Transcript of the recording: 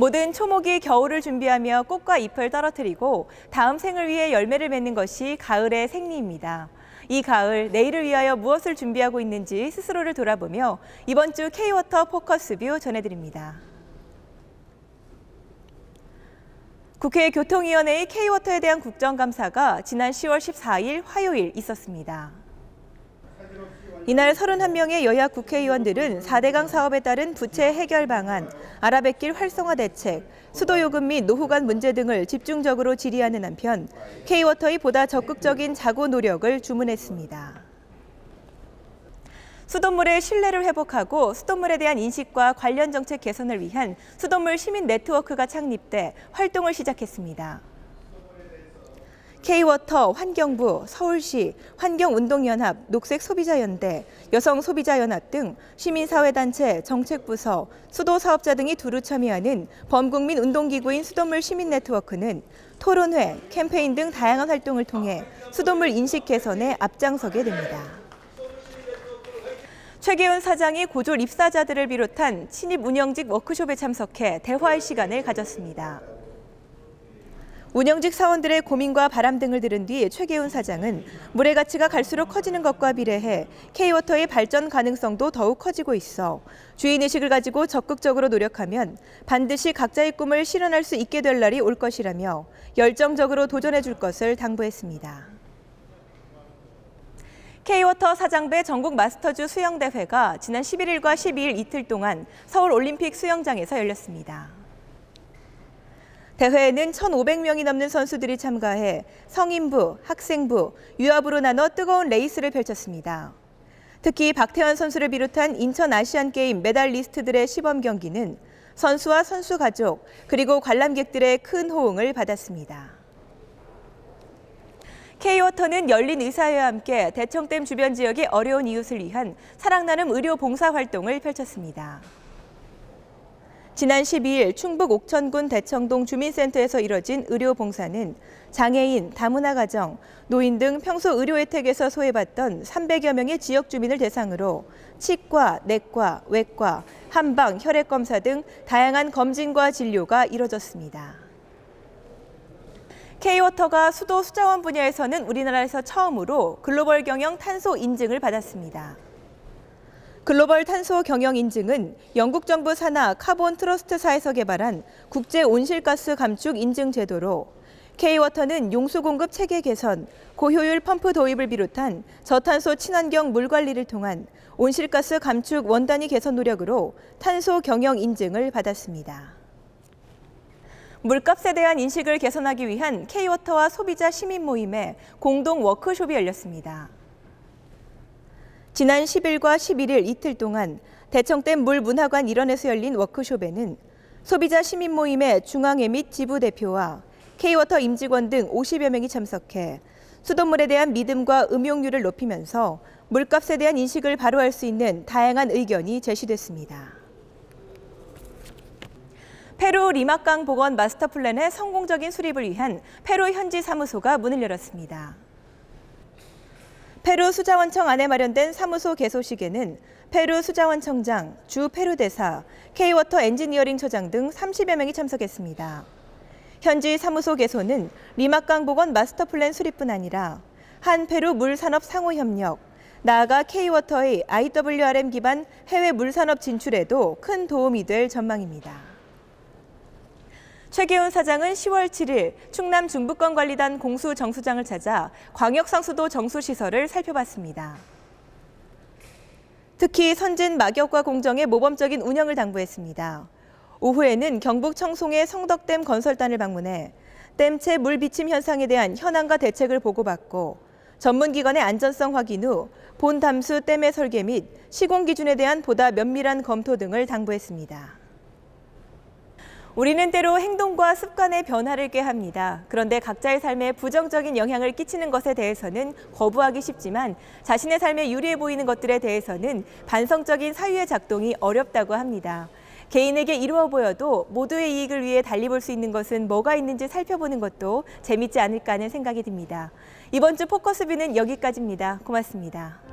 모든 초목이 겨울을 준비하며 꽃과 잎을 떨어뜨리고 다음 생을 위해 열매를 맺는 것이 가을의 생리입니다. 이 가을, 내일을 위하여 무엇을 준비하고 있는지 스스로를 돌아보며 이번 주 K-워터 포커스뷰 전해드립니다. 국회 교통위원회의 K-워터에 대한 국정감사가 지난 10월 14일 화요일 있었습니다. 이날 31명의 여야 국회의원들은 4대강 사업에 따른 부채 해결 방안, 아라뱃길 활성화 대책, 수도요금 및 노후 간 문제 등을 집중적으로 질의하는 한편 K-워터의 보다 적극적인 자구 노력을 주문했습니다. 수돗물의 신뢰를 회복하고 수돗물에 대한 인식과 관련 정책 개선을 위한 수돗물 시민 네트워크가 창립돼 활동을 시작했습니다. K-워터, 환경부, 서울시, 환경운동연합, 녹색소비자연대, 여성소비자연합 등 시민사회단체, 정책부서, 수도사업자 등이 두루 참여하는 범국민 운동기구인 수돗물 시민네트워크는 토론회, 캠페인 등 다양한 활동을 통해 수돗물 인식 개선에 앞장서게 됩니다. 최계훈 사장이 고졸 입사자들을 비롯한 신입 운영직 워크숍에 참석해 대화의 시간을 가졌습니다. 운영직 사원들의 고민과 바람 등을 들은 뒤 최계훈 사장은 물의 가치가 갈수록 커지는 것과 비례해 K-워터의 발전 가능성도 더욱 커지고 있어 주인의식을 가지고 적극적으로 노력하면 반드시 각자의 꿈을 실현할 수 있게 될 날이 올 것이라며 열정적으로 도전해 줄 것을 당부했습니다. K-워터 사장배 전국 마스터즈 수영대회가 지난 11일과 12일 이틀 동안 서울 올림픽 수영장에서 열렸습니다. 대회에는 1,500명이 넘는 선수들이 참가해 성인부, 학생부, 유아부로 나눠 뜨거운 레이스를 펼쳤습니다. 특히 박태환 선수를 비롯한 인천 아시안게임 메달리스트들의 시범 경기는 선수와 선수 가족, 그리고 관람객들의 큰 호응을 받았습니다. K-워터는 열린 의사회와 함께 대청댐 주변 지역의 어려운 이웃을 위한 사랑 나눔 의료 봉사 활동을 펼쳤습니다. 지난 12일 충북 옥천군 대청동 주민센터에서 이뤄진 의료 봉사는 장애인, 다문화 가정, 노인 등 평소 의료 혜택에서 소외받던 300여 명의 지역 주민을 대상으로 치과, 내과, 외과, 한방, 혈액 검사 등 다양한 검진과 진료가 이뤄졌습니다. K-워터가 수도 수자원 분야에서는 우리나라에서 처음으로 글로벌 경영 탄소 인증을 받았습니다. 글로벌 탄소 경영 인증은 영국 정부 산하 카본 트러스트사에서 개발한 국제 온실가스 감축 인증 제도로 K-워터는 용수 공급 체계 개선, 고효율 펌프 도입을 비롯한 저탄소 친환경 물 관리를 통한 온실가스 감축 원단위 개선 노력으로 탄소 경영 인증을 받았습니다. 물값에 대한 인식을 개선하기 위한 K-워터와 소비자 시민 모임의 공동 워크숍이 열렸습니다. 지난 10일과 11일 이틀 동안 대청댐 물문화관 일원에서 열린 워크숍에는 소비자 시민 모임의 중앙회 및 지부 대표와 K-워터 임직원 등 50여 명이 참석해 수돗물에 대한 믿음과 음용률을 높이면서 물값에 대한 인식을 바로 할 수 있는 다양한 의견이 제시됐습니다. 페루 리마강 복원 마스터 플랜의 성공적인 수립을 위한 페루 현지 사무소가 문을 열었습니다. 페루 수자원청 안에 마련된 사무소 개소식에는 페루 수자원청장, 주 페루 대사, K-워터 엔지니어링 처장 등 30여 명이 참석했습니다. 현지 사무소 개소는 리마강 복원 마스터 플랜 수립뿐 아니라 한 페루 물산업 상호 협력, 나아가 K-워터의 IWRM 기반 해외 물산업 진출에도 큰 도움이 될 전망입니다. 최계훈 사장은 10월 7일 충남 중부권관리단 공수정수장을 찾아 광역상수도 정수시설을 살펴봤습니다. 특히 선진 막역과 공정의 모범적인 운영을 당부했습니다. 오후에는 경북 청송의 성덕댐 건설단을 방문해 댐체 물 비침 현상에 대한 현황과 대책을 보고받고 전문기관의 안전성 확인 후 본 담수 댐의 설계 및 시공 기준에 대한 보다 면밀한 검토 등을 당부했습니다. 우리는 때로 행동과 습관의 변화를 꾀합니다. 그런데 각자의 삶에 부정적인 영향을 끼치는 것에 대해서는 거부하기 쉽지만 자신의 삶에 유리해 보이는 것들에 대해서는 반성적인 사유의 작동이 어렵다고 합니다. 개인에게 이루어 보여도 모두의 이익을 위해 달리 볼 수 있는 것은 뭐가 있는지 살펴보는 것도 재밌지 않을까 하는 생각이 듭니다. 이번 주 포커스뷰는 여기까지입니다. 고맙습니다.